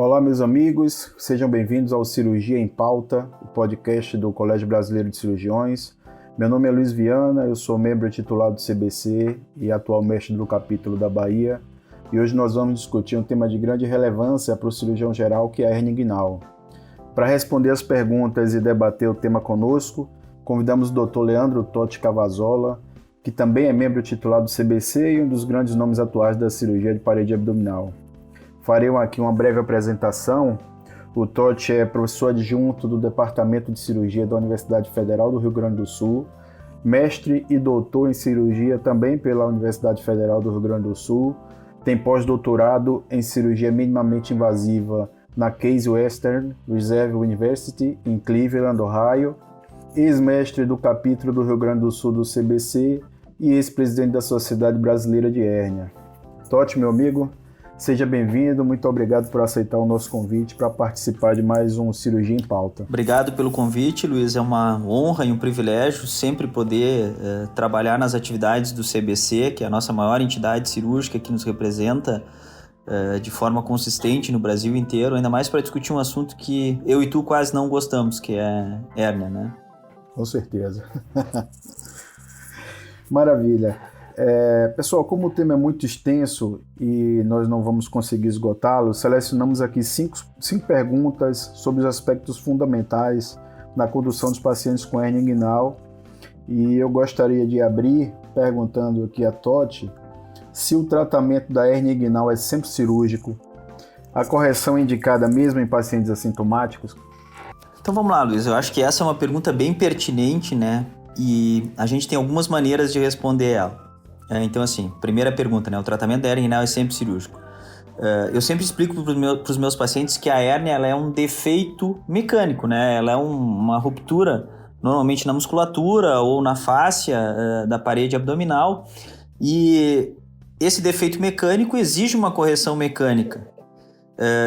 Olá, meus amigos, sejam bem-vindos ao Cirurgia em Pauta, o podcast do Colégio Brasileiro de Cirurgiões. Meu nome é Luiz Viana, eu sou membro titular do CBC e atual mestre do capítulo da Bahia. E hoje nós vamos discutir um tema de grande relevância para o cirurgião geral, que é a hérnia inguinal. Para responder as perguntas e debater o tema conosco, convidamos o Dr. Leandro Totti Cavazola, que também é membro titular do CBC e um dos grandes nomes atuais da cirurgia de parede abdominal. Farei aqui uma breve apresentação. O Totti é professor adjunto do Departamento de Cirurgia da Universidade Federal do Rio Grande do Sul, mestre e doutor em cirurgia também pela Universidade Federal do Rio Grande do Sul, tem pós-doutorado em cirurgia minimamente invasiva na Case Western Reserve University, em Cleveland, Ohio, ex-mestre do capítulo do Rio Grande do Sul do CBC e ex-presidente da Sociedade Brasileira de Hérnia. Totti, meu amigo, seja bem-vindo, muito obrigado por aceitar o nosso convite para participar de mais um Cirurgia em Pauta. Obrigado pelo convite, Luiz. É uma honra e um privilégio sempre poder trabalhar nas atividades do CBC, que é a nossa maior entidade cirúrgica que nos representa de forma consistente no Brasil inteiro, ainda mais para discutir um assunto que eu e tu quase não gostamos, que é hérnia, né? Com certeza. Maravilha. Pessoal, como o tema é muito extenso e nós não vamos conseguir esgotá-lo, selecionamos aqui cinco perguntas sobre os aspectos fundamentais na condução dos pacientes com hérnia inguinal, e eu gostaria de abrir perguntando aqui a Totti se o tratamento da hérnia inguinal é sempre cirúrgico, a correção é indicada mesmo em pacientes assintomáticos? Então vamos lá, Luiz, eu acho que essa é uma pergunta bem pertinente, né? E a gente tem algumas maneiras de responder ela. Então, assim, primeira pergunta, né? O tratamento da hérnia inguinal é sempre cirúrgico. Eu sempre explico para os meus pacientes que a hérnia ela é um defeito mecânico, né? Ela é uma ruptura, normalmente na musculatura ou na fáscia da parede abdominal. E esse defeito mecânico exige uma correção mecânica.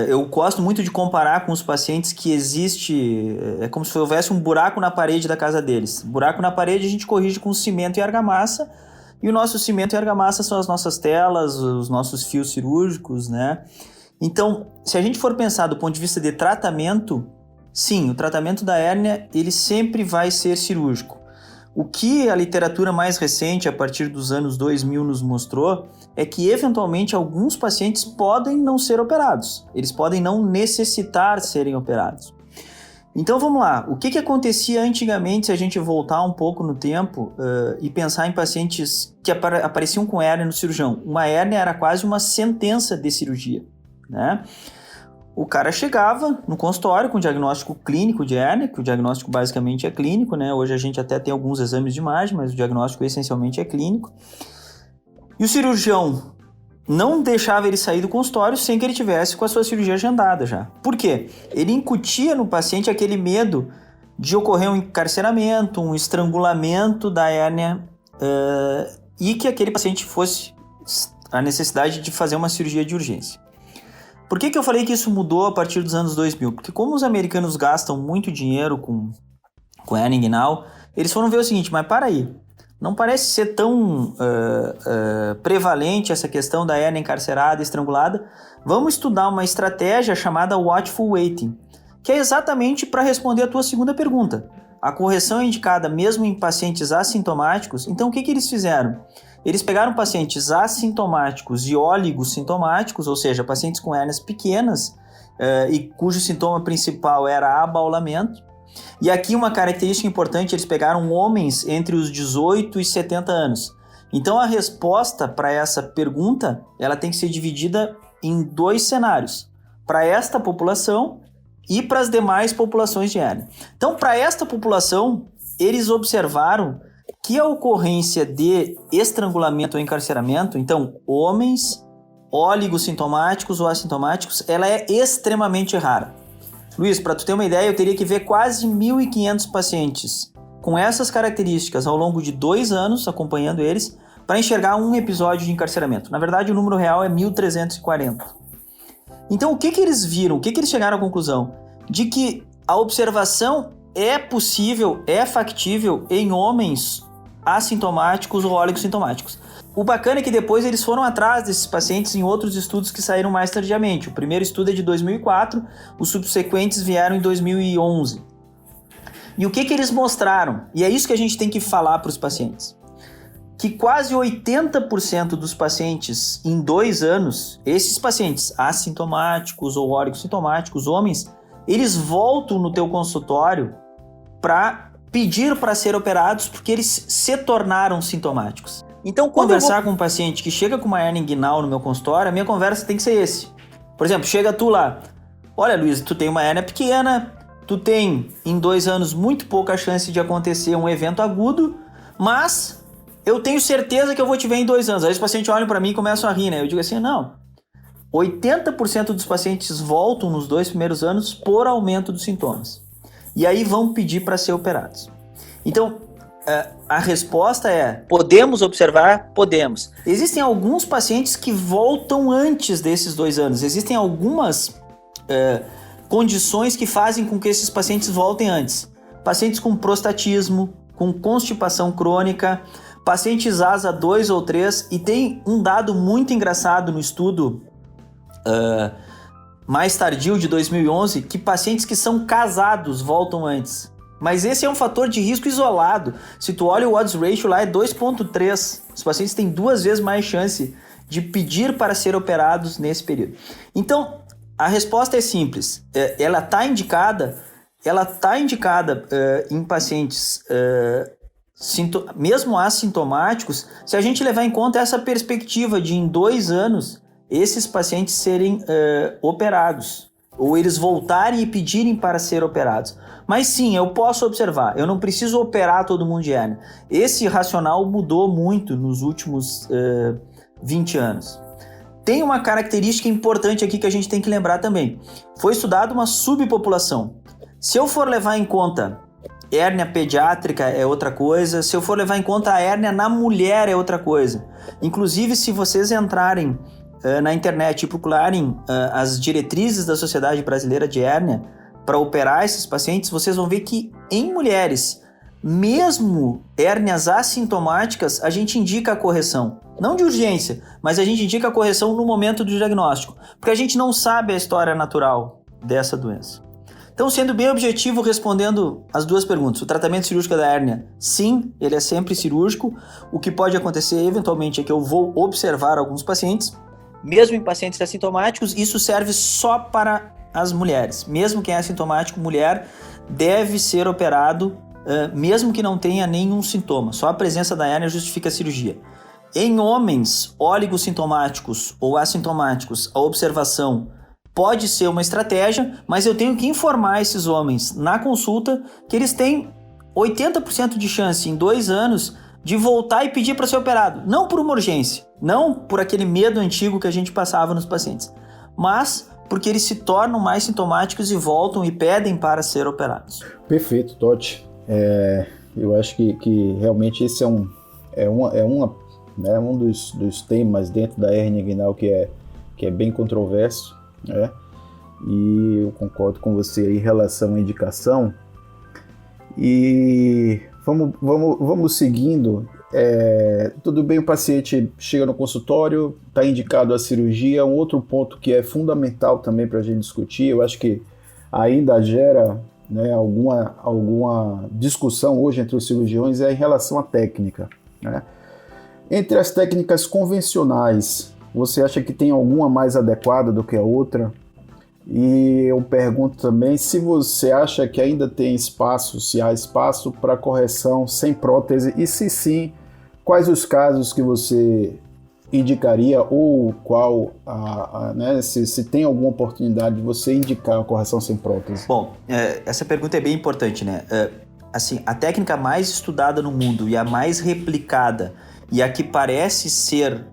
Eu gosto muito de comparar com os pacientes que existe... É como se houvesse um buraco na parede da casa deles. Buraco na parede a gente corrige com cimento e argamassa. E o nosso cimento e argamassa são as nossas telas, os nossos fios cirúrgicos, né? Então, se a gente for pensar do ponto de vista de tratamento, sim, o tratamento da hérnia, ele sempre vai ser cirúrgico. O que a literatura mais recente, a partir dos anos 2000, nos mostrou é que, eventualmente, alguns pacientes podem não ser operados. Eles podem não necessitar serem operados. Então vamos lá, o que acontecia antigamente se a gente voltar um pouco no tempo e pensar em pacientes que apareciam com hérnia no cirurgião? Uma hérnia era quase uma sentença de cirurgia, né? O cara chegava no consultório com diagnóstico clínico de hérnia, que o diagnóstico basicamente é clínico, né? Hoje a gente até tem alguns exames de imagem, mas o diagnóstico essencialmente é clínico. E o cirurgião não deixava ele sair do consultório sem que ele tivesse com a sua cirurgia agendada já. Por quê? Ele incutia no paciente aquele medo de ocorrer um encarceramento, um estrangulamento da hérnia e que aquele paciente fosse a necessidade de fazer uma cirurgia de urgência. Por que eu falei que isso mudou a partir dos anos 2000? Porque como os americanos gastam muito dinheiro com hérnia inguinal, eles foram ver o seguinte, mas para aí, não parece ser tão prevalente essa questão da hérnia encarcerada, estrangulada. Vamos estudar uma estratégia chamada Watchful Waiting, que é exatamente para responder a tua segunda pergunta. A correção é indicada mesmo em pacientes assintomáticos. Então, o que eles fizeram? Eles pegaram pacientes assintomáticos e oligossintomáticos, ou seja, pacientes com hérnias pequenas e cujo sintoma principal era abaulamento. E aqui uma característica importante, eles pegaram homens entre os 18 e 70 anos. Então a resposta para essa pergunta, ela tem que ser dividida em dois cenários. Para esta população e para as demais populações de hérnia. Então para esta população, eles observaram que a ocorrência de estrangulamento ou encarceramento, então homens oligossintomáticos ou assintomáticos, ela é extremamente rara. Luiz, para tu ter uma ideia, eu teria que ver quase 1.500 pacientes com essas características ao longo de 2 anos, acompanhando eles, para enxergar um episódio de encarceramento. Na verdade, o número real é 1.340. Então, o que eles viram? O que eles chegaram à conclusão? De que a observação é possível, é factível em homens assintomáticos ou oligossintomáticos. o bacana é que depois eles foram atrás desses pacientes em outros estudos que saíram mais tardiamente. O primeiro estudo é de 2004, os subsequentes vieram em 2011. E o que eles mostraram? E é isso que a gente tem que falar para os pacientes. Que quase 80% dos pacientes em 2 anos, esses pacientes assintomáticos ou oligossintomáticos, homens, eles voltam no teu consultório para pedir para ser operados porque eles se tornaram sintomáticos. Então, conversar com um paciente que chega com uma hérnia inguinal no meu consultório, a minha conversa tem que ser esse. Por exemplo, chega tu lá, olha Luiz, tu tem uma hérnia pequena, tu tem em 2 anos muito pouca chance de acontecer um evento agudo, mas eu tenho certeza que eu vou te ver em 2 anos. Aí os pacientes olham para mim e começam a rir, né? Eu digo assim, não, 80% dos pacientes voltam nos 2 primeiros anos por aumento dos sintomas. E aí vão pedir para ser operados. Então, a resposta é, podemos observar? Podemos. Existem alguns pacientes que voltam antes desses 2 anos. Existem algumas condições que fazem com que esses pacientes voltem antes. Pacientes com prostatismo, com constipação crônica, pacientes ASA 2 ou 3, e tem um dado muito engraçado no estudo mais tardio de 2011, que pacientes que são casados voltam antes. Mas esse é um fator de risco isolado. Se tu olha o odds ratio lá é 2.3. Os pacientes têm 2 vezes mais chance de pedir para ser operados nesse período. Então, a resposta é simples. Ela está indicada em pacientes mesmo assintomáticos, se a gente levar em conta essa perspectiva de em 2 anos esses pacientes serem operados, ou eles voltarem e pedirem para ser operados. Mas sim, eu posso observar, eu não preciso operar todo mundo de hérnia. Esse racional mudou muito nos últimos 20 anos. Tem uma característica importante aqui que a gente tem que lembrar também. Foi estudada uma subpopulação. Se eu for levar em conta hérnia pediátrica é outra coisa, se eu for levar em conta a hérnia na mulher é outra coisa. Inclusive, se vocês entrarem na internet e procurarem as diretrizes da Sociedade Brasileira de Hérnia para operar esses pacientes, vocês vão ver que em mulheres, mesmo hérnias assintomáticas, a gente indica a correção. Não de urgência, mas a gente indica a correção no momento do diagnóstico, porque a gente não sabe a história natural dessa doença. Então, sendo bem objetivo, respondendo as 2 perguntas. O tratamento cirúrgico da hérnia, sim, ele é sempre cirúrgico. O que pode acontecer, eventualmente, é que eu vou observar alguns pacientes, mesmo em pacientes assintomáticos, isso serve só para as mulheres. Mesmo quem é assintomático, mulher, deve ser operado, mesmo que não tenha nenhum sintoma. Só a presença da hérnia justifica a cirurgia. Em homens oligossintomáticos ou assintomáticos, a observação pode ser uma estratégia, mas eu tenho que informar esses homens na consulta que eles têm 80% de chance em 2 anos de voltar e pedir para ser operado. Não por uma urgência, não por aquele medo antigo que a gente passava nos pacientes, mas porque eles se tornam mais sintomáticos e voltam e pedem para ser operados. Perfeito, Totti. Eu acho que realmente esse é um dos temas dentro da hérnia inguinal que é bem controverso, né? E eu concordo com você aí em relação à indicação. E vamos seguindo. Tudo bem, o paciente chega no consultório, está indicado a cirurgia. Um outro ponto que é fundamental também para a gente discutir, eu acho que ainda gera, né, alguma discussão hoje entre os cirurgiões, é em relação à técnica, né? Entre as técnicas convencionais, você acha que tem alguma mais adequada do que a outra? E eu pergunto também se você acha que ainda tem espaço, se há espaço para correção sem prótese, e se sim, quais os casos que você indicaria, ou qual, né, se tem alguma oportunidade de você indicar a correção sem prótese? Bom, essa pergunta é bem importante, né? Assim, a técnica mais estudada no mundo e a mais replicada e a que parece ser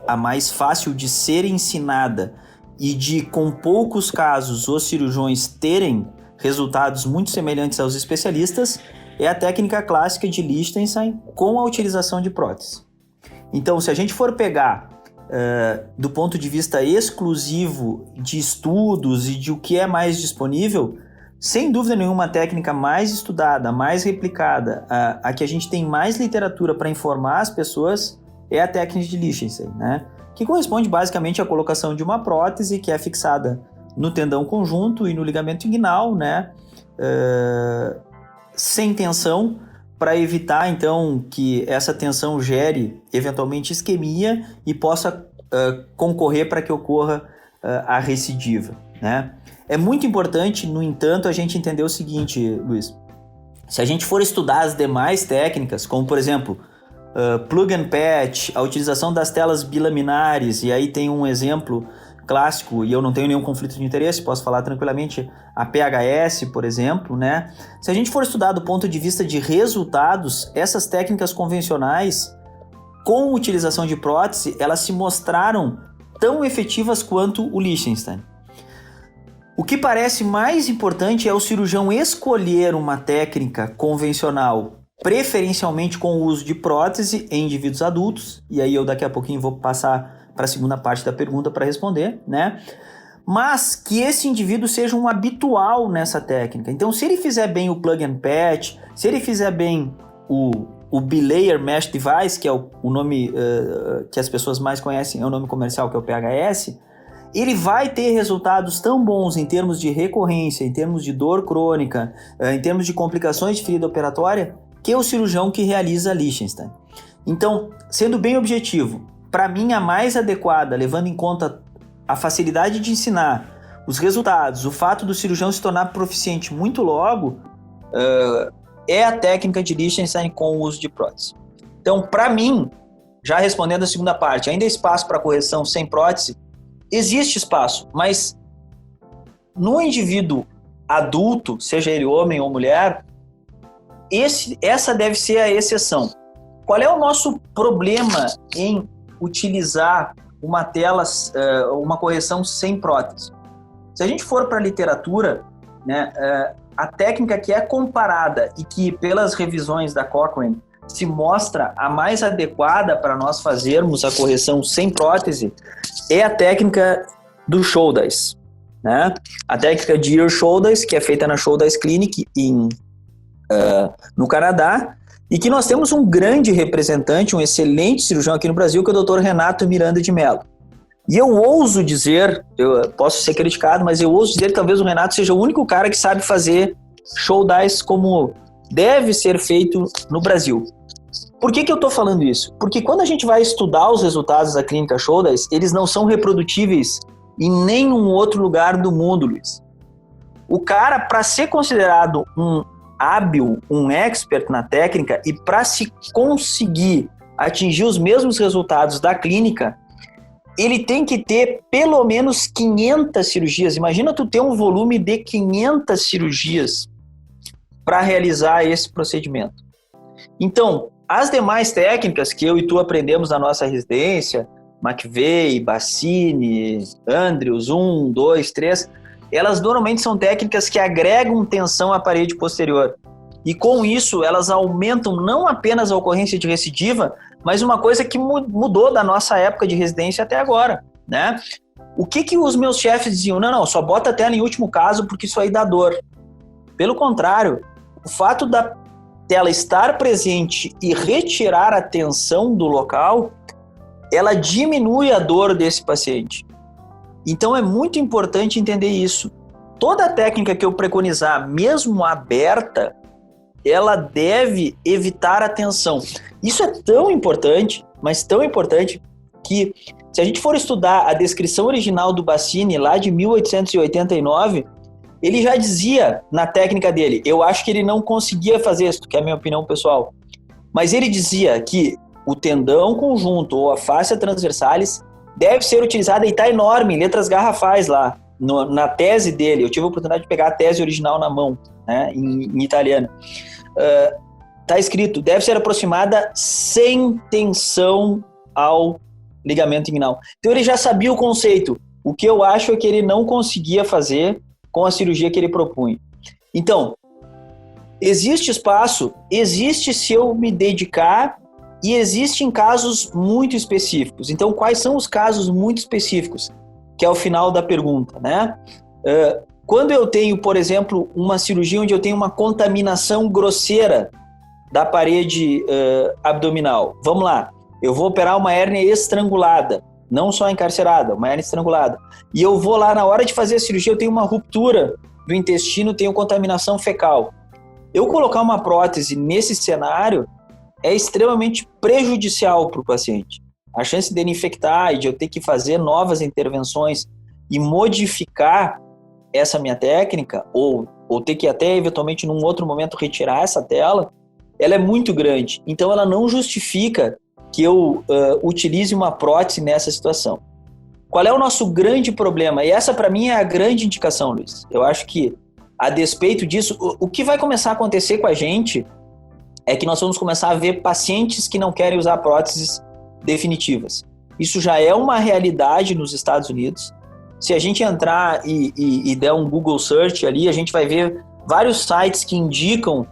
a mais fácil de ser ensinada e de, com poucos casos, os cirurgiões terem resultados muito semelhantes aos especialistas, é a técnica clássica de Lichtenstein com a utilização de prótese. Então, se a gente for pegar do ponto de vista exclusivo de estudos e de o que é mais disponível, sem dúvida nenhuma, a técnica mais estudada, mais replicada, a que a gente tem mais literatura para informar as pessoas, é a técnica de Lichtenstein, né? Que corresponde basicamente à colocação de uma prótese que é fixada no tendão conjunto e no ligamento inguinal, né? Sem tensão, para evitar então que essa tensão gere eventualmente isquemia e possa concorrer para que ocorra a recidiva, né? É muito importante, no entanto, a gente entender o seguinte, Luiz. Se a gente for estudar as demais técnicas, como por exemplo, plug and patch, a utilização das telas bilaminares, e aí tem um exemplo clássico, e eu não tenho nenhum conflito de interesse, posso falar tranquilamente, a PHS, por exemplo, né? Se a gente for estudar do ponto de vista de resultados, essas técnicas convencionais, com utilização de prótese, elas se mostraram tão efetivas quanto o Lichtenstein. O que parece mais importante é o cirurgião escolher uma técnica convencional, preferencialmente com o uso de prótese em indivíduos adultos, e aí eu daqui a pouquinho vou passar para a segunda parte da pergunta para responder, né? Mas que esse indivíduo seja um habitual nessa técnica. Então, se ele fizer bem o plug and patch, se ele fizer bem o Bilayer Mesh Device, que é o nome que as pessoas mais conhecem, é o nome comercial, que é o PHS, ele vai ter resultados tão bons em termos de recorrência, em termos de dor crônica, em termos de complicações de ferida operatória, que é o cirurgião que realiza Lichtenstein. Então, sendo bem objetivo, para mim a mais adequada, levando em conta a facilidade de ensinar, os resultados, o fato do cirurgião se tornar proficiente muito logo, é a técnica de Lichtenstein com o uso de prótese. Então, para mim, já respondendo a segunda parte, ainda há espaço para correção sem prótese? Existe espaço, mas no indivíduo adulto, seja ele homem ou mulher, essa deve ser a exceção. Qual é o nosso problema em utilizar uma tela, uma correção sem prótese? Se a gente for para a literatura, né, a técnica que é comparada e que pelas revisões da Cochrane se mostra a mais adequada para nós fazermos a correção sem prótese é a técnica do Shouldice, né? A técnica de Ear Shouldice, que é feita na Shouldice Clinic no Canadá, e que nós temos um grande representante, um excelente cirurgião aqui no Brasil, que é o Dr. Renato Miranda de Mello. E eu ouso dizer, eu posso ser criticado, mas eu ouso dizer que talvez o Renato seja o único cara que sabe fazer Shouldice como deve ser feito no Brasil. Por que eu estou falando isso? Porque quando a gente vai estudar os resultados da clínica Shouldice, eles não são reprodutíveis em nenhum outro lugar do mundo, Luiz. O cara, para ser considerado um hábil, um expert na técnica e para se conseguir atingir os mesmos resultados da clínica, ele tem que ter pelo menos 500 cirurgias. Imagina tu ter um volume de 500 cirurgias para realizar esse procedimento. Então, as demais técnicas que eu e tu aprendemos na nossa residência, McVeigh, Bassini, Andrews, 1, 2, 3, elas normalmente são técnicas que agregam tensão à parede posterior. E com isso, elas aumentam não apenas a ocorrência de recidiva, mas uma coisa que mudou da nossa época de residência até agora, né? O que os meus chefes diziam? Não, só bota a tela em último caso porque isso aí dá dor. Pelo contrário, o fato da tela estar presente e retirar a tensão do local, ela diminui a dor desse paciente. Então é muito importante entender isso. Toda técnica que eu preconizar, mesmo aberta, ela deve evitar a tensão. Isso é tão importante, mas tão importante, que se a gente for estudar a descrição original do Bassini, lá de 1889, ele já dizia na técnica dele, eu acho que ele não conseguia fazer isso, que é a minha opinião pessoal, mas ele dizia que o tendão conjunto ou a fáscia transversalis deve ser utilizada e está enorme, em letras garrafais lá, na tese dele. Eu tive a oportunidade de pegar a tese original na mão, né, em italiano. Está escrito, deve ser aproximada sem tensão ao ligamento inguinal. Então ele já sabia o conceito. O que eu acho é que ele não conseguia fazer com a cirurgia que ele propunha. Então, existe espaço, existe se eu me dedicar, e existe em casos muito específicos. Então, quais são os casos muito específicos? Que é o final da pergunta, né? Quando eu tenho, por exemplo, uma cirurgia onde eu tenho uma contaminação grosseira da parede abdominal. Vamos lá. eu vou operar uma hérnia estrangulada, não só encarcerada, uma hérnia estrangulada. E eu vou lá, na hora de fazer a cirurgia, eu tenho uma ruptura do intestino, tenho contaminação fecal. Eu colocar uma prótese nesse cenário é extremamente prejudicial para o paciente. A chance dele infectar e de eu ter que fazer novas intervenções e modificar essa minha técnica, ou ter que até eventualmente num outro momento retirar essa tela, ela é muito grande. Então ela não justifica que eu utilize uma prótese nessa situação. Qual é o nosso grande problema? E essa para mim é a grande indicação, Luiz. Eu acho que, a despeito disso, o que vai começar a acontecer com a gente é que nós vamos começar a ver pacientes que não querem usar próteses definitivas. Isso já é uma realidade nos Estados Unidos. Se a gente entrar e der um Google Search ali, a gente vai ver vários sites que indicam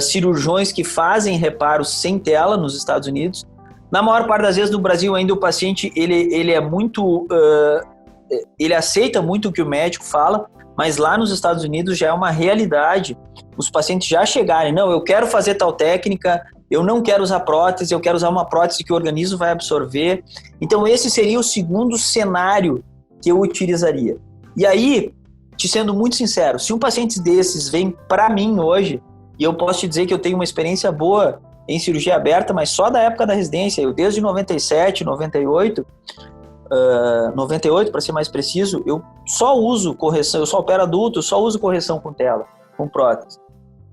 cirurgiões que fazem reparos sem tela nos Estados Unidos. Na maior parte das vezes no Brasil ainda o paciente ele é muito, ele aceita muito o que o médico fala, mas lá nos Estados Unidos já é uma realidade. Os pacientes já chegarem, não, eu quero fazer tal técnica, eu não quero usar prótese, eu quero usar uma prótese que o organismo vai absorver. Então esse seria o segundo cenário que eu utilizaria. E aí, te sendo muito sincero, se um paciente desses vem para mim hoje, e eu posso te dizer que eu tenho uma experiência boa em cirurgia aberta, mas só da época da residência, eu desde 97, 98 para ser mais preciso, eu só uso correção, eu só opero adulto, eu só uso correção com tela, com prótese.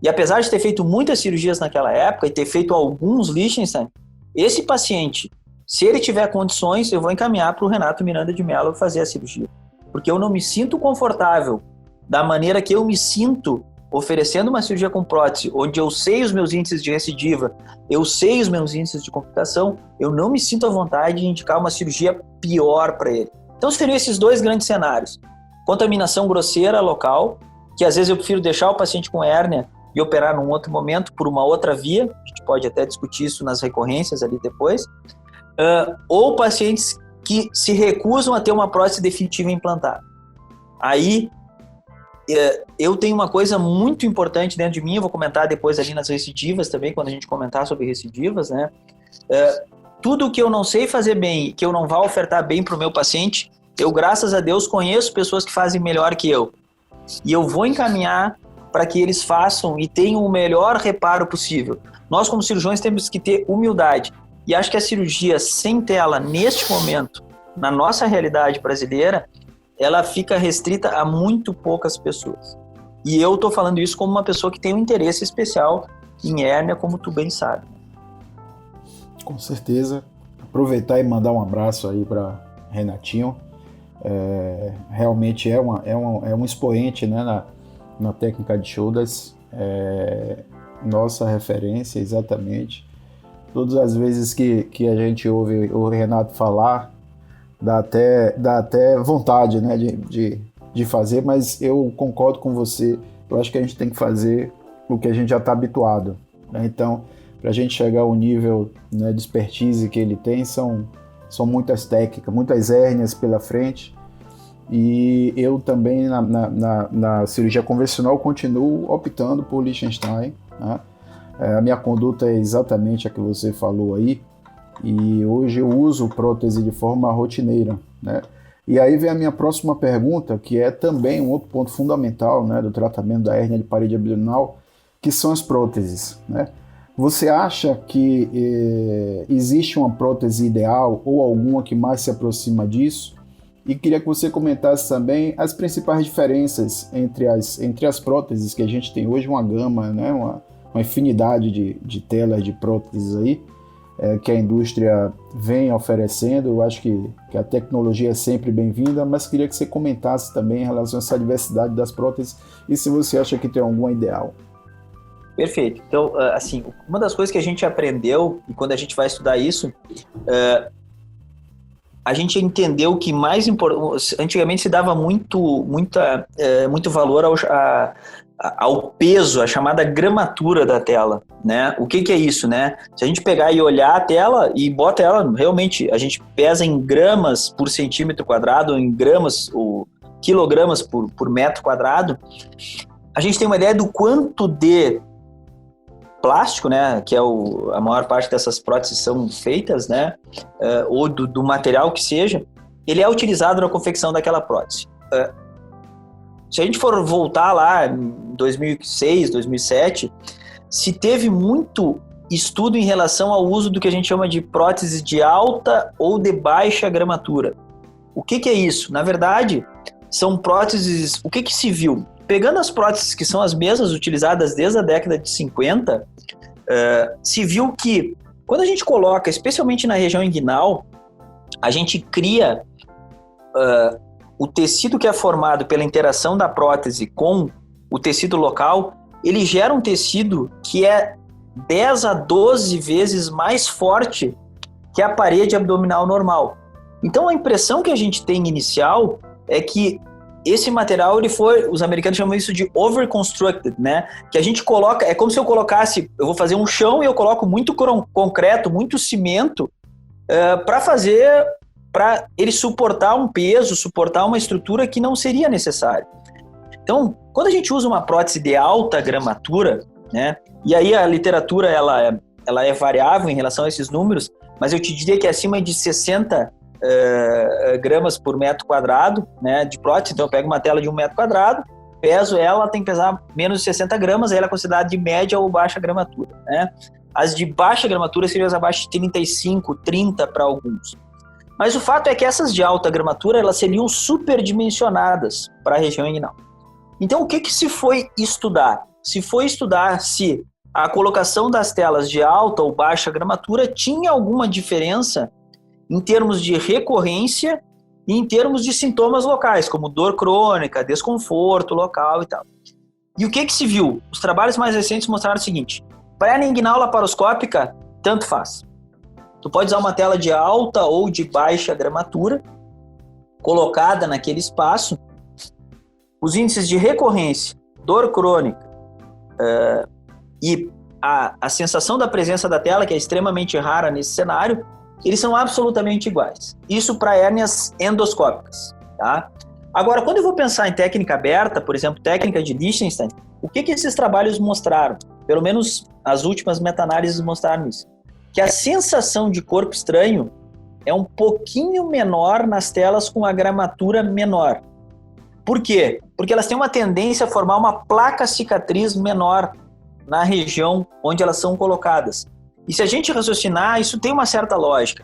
E apesar de ter feito muitas cirurgias naquela época e ter feito alguns Liechtenstein, esse paciente, se ele tiver condições, eu vou encaminhar para o Renato Miranda de Mello fazer a cirurgia. Porque eu não me sinto confortável da maneira que eu me sinto oferecendo uma cirurgia com prótese, onde eu sei os meus índices de recidiva, eu sei os meus índices de complicação, eu não me sinto à vontade de indicar uma cirurgia pior para ele. Então seriam esses dois grandes cenários. Contaminação grosseira local, que às vezes eu prefiro deixar o paciente com hérnia e operar num outro momento por uma outra via, a gente pode até discutir isso nas recorrências ali depois, ou pacientes que se recusam a ter uma prótese definitiva implantada. Aí, eu tenho uma coisa muito importante dentro de mim, eu vou comentar depois ali nas recidivas também, quando a gente comentar sobre recidivas, né? Tudo que eu não sei fazer bem, que eu não vá ofertar bem para o meu paciente, eu, graças a Deus, conheço pessoas que fazem melhor que eu. E eu vou encaminhar para que eles façam e tenham o melhor reparo possível. Nós, como cirurgiões, temos que ter humildade. E acho que a cirurgia sem tela, neste momento, na nossa realidade brasileira, ela fica restrita a muito poucas pessoas. E eu estou falando isso como uma pessoa que tem um interesse especial em hérnia, como tu bem sabe. Com certeza. Aproveitar e mandar um abraço aí para Renatinho. Realmente é um expoente, né, na técnica de shoulders. Nossa referência, exatamente. Todas as vezes que a gente ouve o Renato falar, dá até vontade, né, de fazer, mas eu concordo com você. Eu acho que a gente tem que fazer o que a gente já está habituado, né? Então, para a gente chegar ao nível, né, de expertise que ele tem, são muitas técnicas, muitas hérnias pela frente. E eu também, na cirurgia convencional, continuo optando por Liechtenstein, né? A minha conduta é exatamente a que você falou aí, e hoje eu uso prótese de forma rotineira, né? E aí vem a minha próxima pergunta, que é também um outro ponto fundamental, né, do tratamento da hérnia de parede abdominal, que são as próteses, né? Você acha que existe uma prótese ideal ou alguma que mais se aproxima disso? E queria que você comentasse também as principais diferenças entre as próteses que a gente tem hoje, uma gama, né, uma infinidade de telas de próteses aí, que a indústria vem oferecendo. Eu acho que a tecnologia é sempre bem-vinda, mas queria que você comentasse também em relação a essa diversidade das próteses e se você acha que tem alguma ideal. Perfeito. Então, assim, uma das coisas que a gente aprendeu, e quando a gente vai estudar isso, a gente entendeu que mais importante, antigamente se dava muito valor ao peso, a chamada gramatura da tela, né? O que é isso, né? Se a gente pegar e olhar a tela e bota ela, realmente, a gente pesa em gramas por centímetro quadrado, em gramas ou quilogramas por metro quadrado, a gente tem uma ideia do quanto de plástico, né, que é a maior parte dessas próteses são feitas, né, ou do material que seja, ele é utilizado na confecção daquela prótese. Se a gente for voltar lá em 2006, 2007, se teve muito estudo em relação ao uso do que a gente chama de prótese de alta ou de baixa gramatura. O que é isso? Na verdade, são próteses... O que se viu? Pegando as próteses que são as mesmas utilizadas desde a década de 50, se viu que quando a gente coloca, especialmente na região inguinal, a gente cria o tecido que é formado pela interação da prótese com o tecido local, ele gera um tecido que é 10 a 12 vezes mais forte que a parede abdominal normal. Então a impressão que a gente tem inicial é que esse material, os americanos chamam isso de overconstructed, né? Que a gente coloca, é como se eu vou fazer um chão e eu coloco muito concreto, muito cimento, para ele suportar um peso, suportar uma estrutura que não seria necessário. Então, quando a gente usa uma prótese de alta gramatura, né? E aí a literatura ela é variável em relação a esses números, mas eu te diria que é acima de 60 gramas por metro quadrado, né, de prótese. Então eu pego uma tela de 1 metro quadrado, peso ela, tem que pesar menos de 60 gramas, aí ela é considerada de média ou baixa gramatura, né? As de baixa gramatura seriam as abaixo de 35, 30 para alguns. Mas o fato é que essas de alta gramatura, elas seriam superdimensionadas para a região inguinal. Então o que se foi estudar? Se foi estudar se a colocação das telas de alta ou baixa gramatura tinha alguma diferença em termos de recorrência e em termos de sintomas locais, como dor crônica, desconforto local e tal. E o que se viu? Os trabalhos mais recentes mostraram o seguinte: para a inguinal laparoscópica, tanto faz. Tu pode usar uma tela de alta ou de baixa gramatura colocada naquele espaço. Os índices de recorrência, dor crônica e a sensação da presença da tela, que é extremamente rara nesse cenário, eles são absolutamente iguais. Isso para hérnias endoscópicas, tá? Agora, quando eu vou pensar em técnica aberta, por exemplo, técnica de Lichtenstein, o que esses trabalhos mostraram? Pelo menos as últimas meta-análises mostraram isso. Que a sensação de corpo estranho é um pouquinho menor nas telas com a gramatura menor. Por quê? Porque elas têm uma tendência a formar uma placa cicatriz menor na região onde elas são colocadas. E se a gente raciocinar, isso tem uma certa lógica.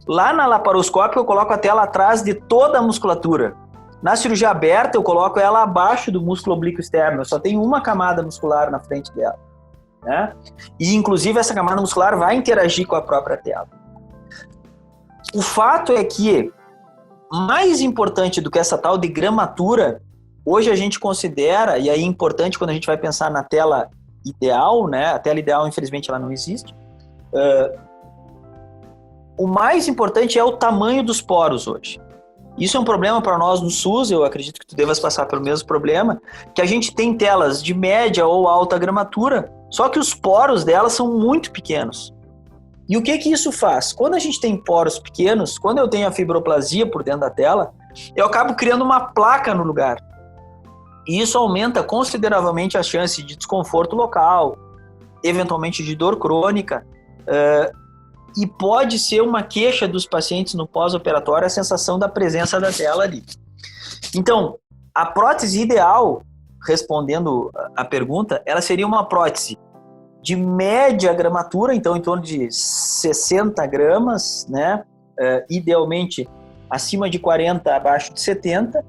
Lá na laparoscópica eu coloco a tela atrás de toda a musculatura. Na cirurgia aberta eu coloco ela abaixo do músculo oblíquo externo. Eu só tenho uma camada muscular na frente dela, né? E inclusive essa camada muscular vai interagir com a própria tela. O fato é que mais importante do que essa tal de gramatura, hoje a gente considera, e aí é importante quando a gente vai pensar na tela ideal, né? A tela ideal, infelizmente, ela não existe. O mais importante é o tamanho dos poros hoje. Isso é um problema para nós no SUS, eu acredito que tu devas passar pelo mesmo problema, que a gente tem telas de média ou alta gramatura, só que os poros delas são muito pequenos. E o que isso faz? Quando a gente tem poros pequenos, quando eu tenho a fibroplasia por dentro da tela, eu acabo criando uma placa no lugar. E isso aumenta consideravelmente a chance de desconforto local, eventualmente de dor crônica, e pode ser uma queixa dos pacientes no pós-operatório a sensação da presença da tela ali. Então, a prótese ideal, respondendo a pergunta, ela seria uma prótese de média gramatura, então em torno de 60 gramas, né? Idealmente acima de 40, abaixo de 70,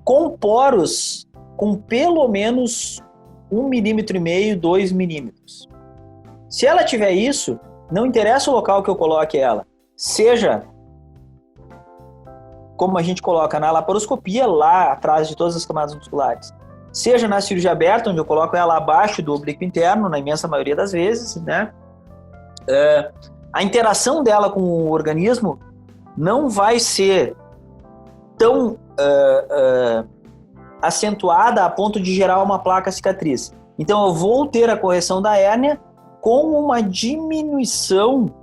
com poros com pelo menos 1,5 mm, 2 milímetros. Se ela tiver isso, não interessa o local que eu coloque ela, seja como a gente coloca na laparoscopia, lá atrás de todas as camadas musculares, seja na cirurgia aberta, onde eu coloco ela abaixo do oblíquo interno, na imensa maioria das vezes, né? A interação dela com o organismo não vai ser tão acentuada a ponto de gerar uma placa cicatriz. Então eu vou ter a correção da hérnia com uma diminuição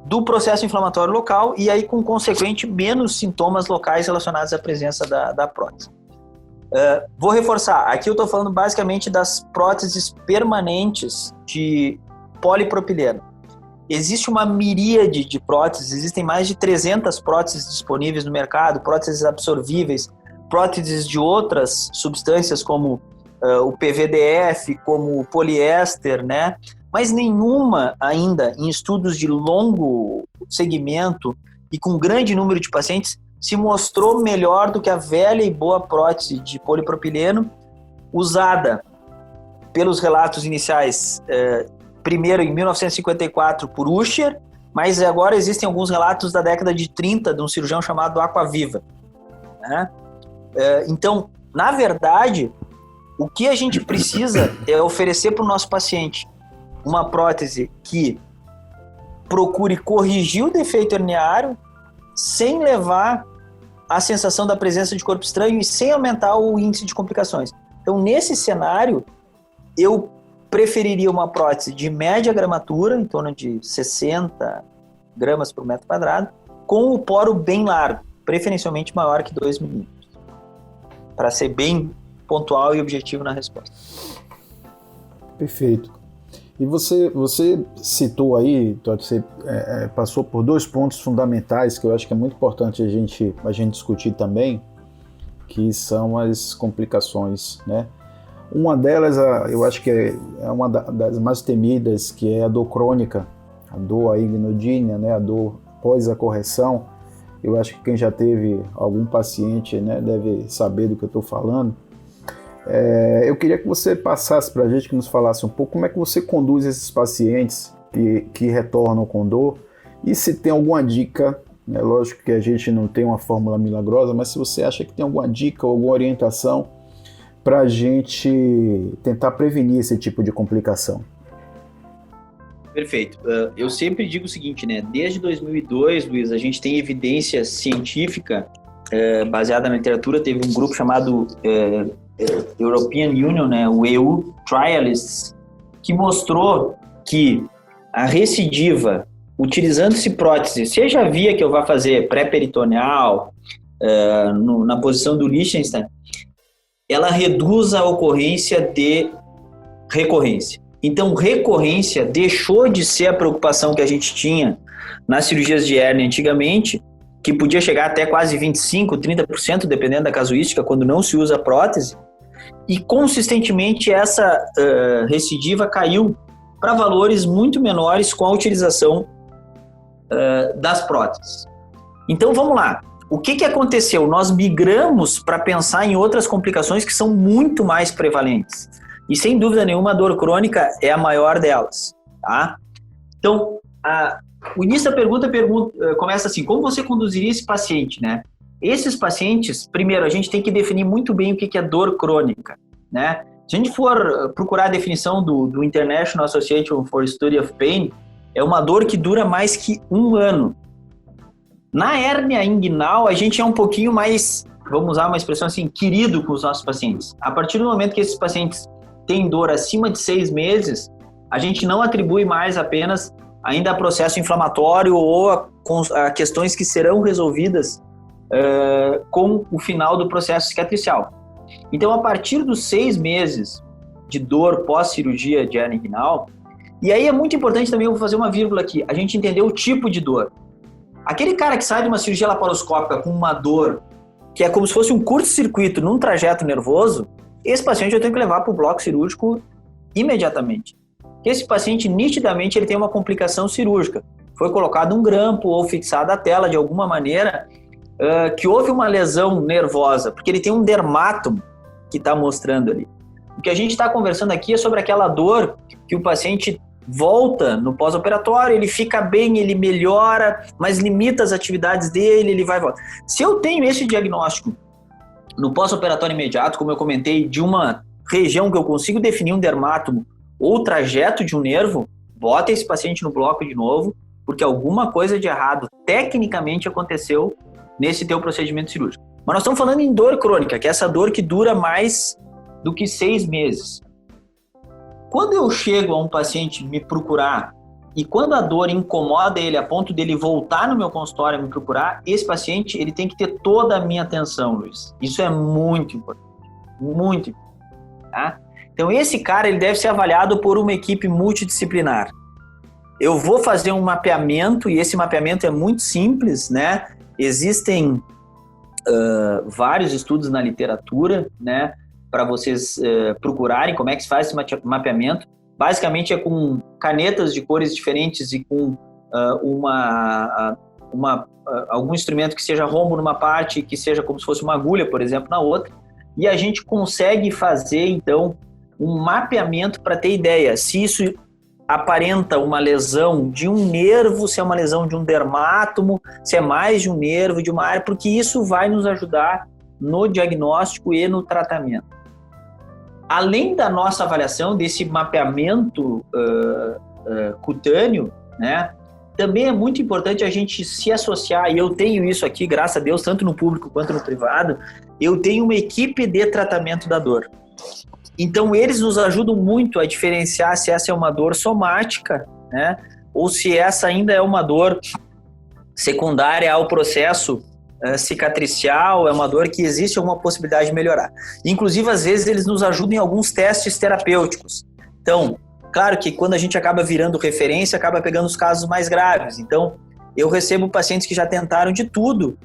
do processo inflamatório local e aí com consequente menos sintomas locais relacionados à presença da prótese. Vou reforçar, aqui eu estou falando basicamente das próteses permanentes de polipropileno. Existe uma miríade de próteses, existem mais de 300 próteses disponíveis no mercado, próteses absorvíveis, próteses de outras substâncias como o PVDF, como o poliéster, né? Mas nenhuma ainda em estudos de longo segmento e com grande número de pacientes se mostrou melhor do que a velha e boa prótese de polipropileno usada pelos relatos iniciais, primeiro em 1954 por Usher, mas agora existem alguns relatos da década de 30 de um cirurgião chamado Aquaviva, né? Então, na verdade, o que a gente precisa é oferecer para o nosso paciente uma prótese que procure corrigir o defeito herniário sem levar a sensação da presença de corpo estranho e sem aumentar o índice de complicações. Então, nesse cenário, eu preferiria uma prótese de média gramatura, em torno de 60 gramas por metro quadrado, com o poro bem largo, preferencialmente maior que 2 milímetros, para ser bem pontual e objetivo na resposta. Perfeito. E você citou aí, você passou por 2 pontos fundamentais que eu acho que é muito importante a gente discutir também, que são as complicações, né? Uma delas, eu acho que é uma das mais temidas, que é a dor crônica, a dor agnodínia, né? A dor pós a correção. Eu acho que quem já teve algum paciente, né, deve saber do que eu estou falando. Eu queria que você passasse para a gente, que nos falasse um pouco como é que você conduz esses pacientes que retornam com dor e se tem alguma dica, né? Lógico que a gente não tem uma fórmula milagrosa, mas se você acha que tem alguma dica ou alguma orientação para a gente tentar prevenir esse tipo de complicação. Perfeito. Eu sempre digo o seguinte, né? Desde 2002, Luiz, a gente tem evidência científica baseada na literatura. Teve um grupo chamado European Union, né, o EU Trialists, que mostrou que a recidiva, utilizando-se prótese, seja via que eu vá fazer pré-peritoneal, na posição do Liechtenstein, ela reduz a ocorrência de recorrência. Então, recorrência deixou de ser a preocupação que a gente tinha nas cirurgias de hérnia antigamente, que podia chegar até quase 25%, 30%, dependendo da casuística, quando não se usa prótese, e consistentemente essa recidiva caiu para valores muito menores com a utilização das próteses. Então vamos lá, o que aconteceu? Nós migramos para pensar em outras complicações que são muito mais prevalentes, e sem dúvida nenhuma a dor crônica é a maior delas, tá? Então, o início da pergunta começa assim: como você conduziria esse paciente, né? Esses pacientes, primeiro, a gente tem que definir muito bem o que é dor crônica, né? Se a gente for procurar a definição do International Association for Study of Pain, é uma dor que dura mais que 1 ano. Na hérnia inguinal, a gente é um pouquinho mais, vamos usar uma expressão assim, querido com os nossos pacientes. A partir do momento que esses pacientes têm dor acima de 6 meses, a gente não atribui mais apenas ainda a processo inflamatório ou a questões que serão resolvidas com o final do processo cicatricial. Então, a partir dos 6 meses de dor pós-cirurgia de hérnia inguinal, e aí é muito importante também, eu vou fazer uma vírgula aqui, a gente entender o tipo de dor. Aquele cara que sai de uma cirurgia laparoscópica com uma dor que é como se fosse um curto-circuito num trajeto nervoso, esse paciente eu tenho que levar para o bloco cirúrgico imediatamente. Esse paciente, nitidamente, ele tem uma complicação cirúrgica. Foi colocado um grampo ou fixada a tela de alguma maneira, que houve uma lesão nervosa, porque ele tem um dermátomo que está mostrando ali. O que a gente está conversando aqui é sobre aquela dor que o paciente volta no pós-operatório, ele fica bem, ele melhora, mas limita as atividades dele, ele vai e volta. Se eu tenho esse diagnóstico no pós-operatório imediato, como eu comentei, de uma região que eu consigo definir um dermátomo ou trajeto de um nervo, bota esse paciente no bloco de novo, porque alguma coisa de errado tecnicamente aconteceu nesse teu procedimento cirúrgico. Mas nós estamos falando em dor crônica, que é essa dor que dura mais do que 6 meses. Quando eu chego a um paciente me procurar e quando a dor incomoda ele a ponto dele voltar no meu consultório e me procurar, esse paciente ele tem que ter toda a minha atenção, Luiz. Isso é muito importante. muito, tá? Então esse cara ele deve ser avaliado por uma equipe multidisciplinar. Eu vou fazer um mapeamento e esse mapeamento é muito simples, né? Existem vários estudos na literatura, né? Para vocês procurarem como é que se faz esse mapeamento. Basicamente é com canetas de cores diferentes e com algum instrumento que seja rombo numa parte, que seja como se fosse uma agulha, por exemplo, na outra. E a gente consegue fazer, então, um mapeamento para ter ideia se isso aparenta uma lesão de um nervo, se é uma lesão de um dermátomo, se é mais de um nervo, de uma área, porque isso vai nos ajudar no diagnóstico e no tratamento. Além da nossa avaliação, desse mapeamento cutâneo, né, também é muito importante a gente se associar, e eu tenho isso aqui, graças a Deus, tanto no público quanto no privado, eu tenho uma equipe de tratamento da dor. Então, eles nos ajudam muito a diferenciar se essa é uma dor somática, né, ou se essa ainda é uma dor secundária ao processo cicatricial, é uma dor que existe alguma possibilidade de melhorar. Inclusive, às vezes, eles nos ajudam em alguns testes terapêuticos. Então, claro que quando a gente acaba virando referência, acaba pegando os casos mais graves. Então, eu recebo pacientes que já tentaram de tudo.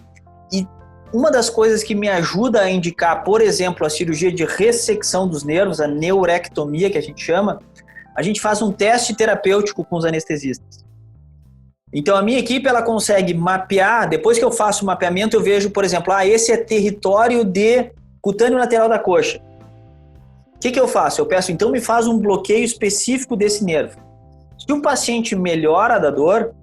E uma das coisas que me ajuda a indicar, por exemplo, a cirurgia de ressecção dos nervos, a neurectomia, que a gente chama, a gente faz um teste terapêutico com os anestesistas. Então, a minha equipe ela consegue mapear, depois que eu faço o mapeamento, eu vejo, por exemplo, esse é território de cutâneo lateral da coxa. O que eu faço? Eu peço, então, me faz um bloqueio específico desse nervo. Se o paciente melhora da dor,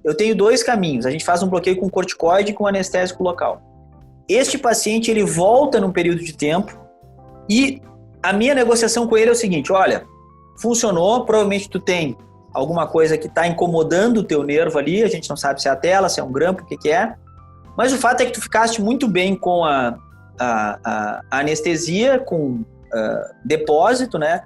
eu tenho 2 caminhos. A gente faz um bloqueio com corticoide e com anestésico local. Este paciente, ele volta num período de tempo e a minha negociação com ele é o seguinte, olha, funcionou, provavelmente tu tem alguma coisa que está incomodando o teu nervo ali, a gente não sabe se é a tela, se é um grampo, o que é, mas o fato é que tu ficaste muito bem com a anestesia, com depósito, né?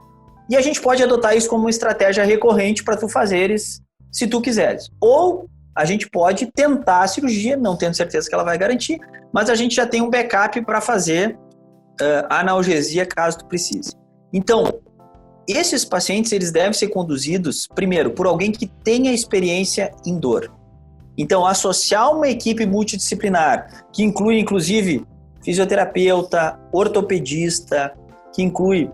E a gente pode adotar isso como uma estratégia recorrente para tu fazeres, se tu quiseres. Ou a gente pode tentar a cirurgia, não tendo certeza que ela vai garantir, mas a gente já tem um backup para fazer analgesia caso tu precise. Então, esses pacientes eles devem ser conduzidos, primeiro, por alguém que tenha experiência em dor. Então, associar uma equipe multidisciplinar, que inclui, inclusive, fisioterapeuta, ortopedista, que inclui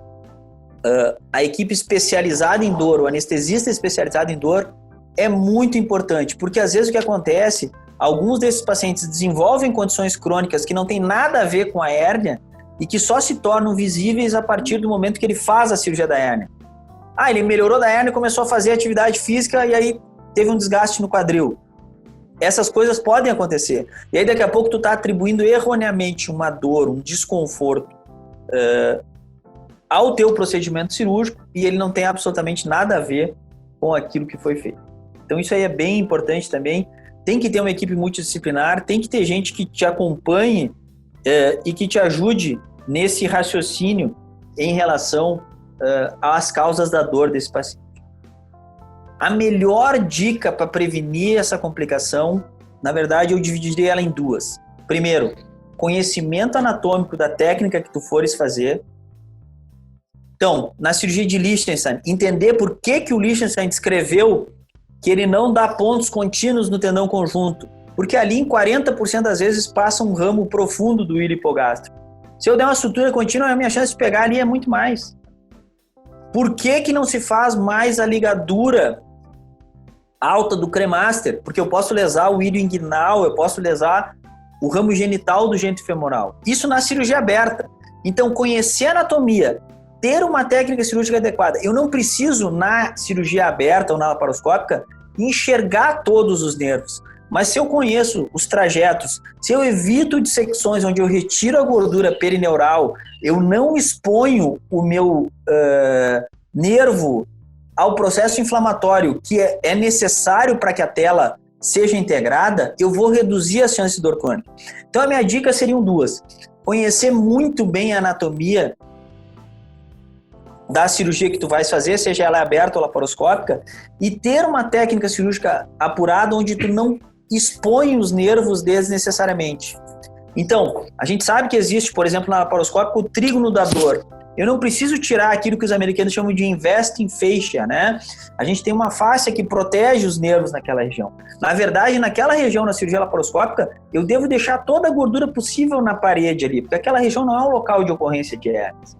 a equipe especializada em dor, o anestesista especializado em dor, é muito importante, porque às vezes o que acontece, alguns desses pacientes desenvolvem condições crônicas que não tem nada a ver com a hérnia e que só se tornam visíveis a partir do momento que ele faz a cirurgia da hérnia. Ele melhorou da hérnia, começou a fazer atividade física e aí teve um desgaste no quadril. Essas coisas podem acontecer. E aí daqui a pouco tu está atribuindo erroneamente uma dor, um desconforto ao teu procedimento cirúrgico e ele não tem absolutamente nada a ver com aquilo que foi feito. Então isso aí é bem importante também. Tem que ter uma equipe multidisciplinar, tem que ter gente que te acompanhe e que te ajude nesse raciocínio em relação às causas da dor desse paciente. A melhor dica para prevenir essa complicação, na verdade, eu dividiria ela em 2. Primeiro, conhecimento anatômico da técnica que tu fores fazer. Então, na cirurgia de Lichtenstein, entender por que o Lichtenstein descreveu que ele não dá pontos contínuos no tendão conjunto, porque ali em 40% das vezes passa um ramo profundo do ilho hipogástrico. Se eu der uma sutura contínua, a minha chance de pegar ali é muito mais. Por que não se faz mais a ligadura alta do cremaster? Porque eu posso lesar o ilho inguinal, eu posso lesar o ramo genital do gênito femoral. Isso na cirurgia aberta. Então, conhecer a anatomia, ter uma técnica cirúrgica adequada. Eu não preciso, na cirurgia aberta ou na laparoscópica, enxergar todos os nervos. Mas se eu conheço os trajetos, se eu evito dissecções onde eu retiro a gordura perineural, eu não exponho o meu nervo ao processo inflamatório que é necessário para que a tela seja integrada, eu vou reduzir as chances de dor crônica. Então, a minha dica seriam 2. Conhecer muito bem a anatomia da cirurgia que tu vais fazer, seja ela aberta ou laparoscópica, e ter uma técnica cirúrgica apurada onde tu não expõe os nervos desnecessariamente. Então, a gente sabe que existe, por exemplo, na laparoscópica, o trígono da dor. Eu não preciso tirar aquilo que os americanos chamam de investing fascia, né? A gente tem uma fáscia que protege os nervos naquela região. Na verdade, naquela região, na cirurgia laparoscópica, eu devo deixar toda a gordura possível na parede ali, porque aquela região não é um local de ocorrência de hérnias.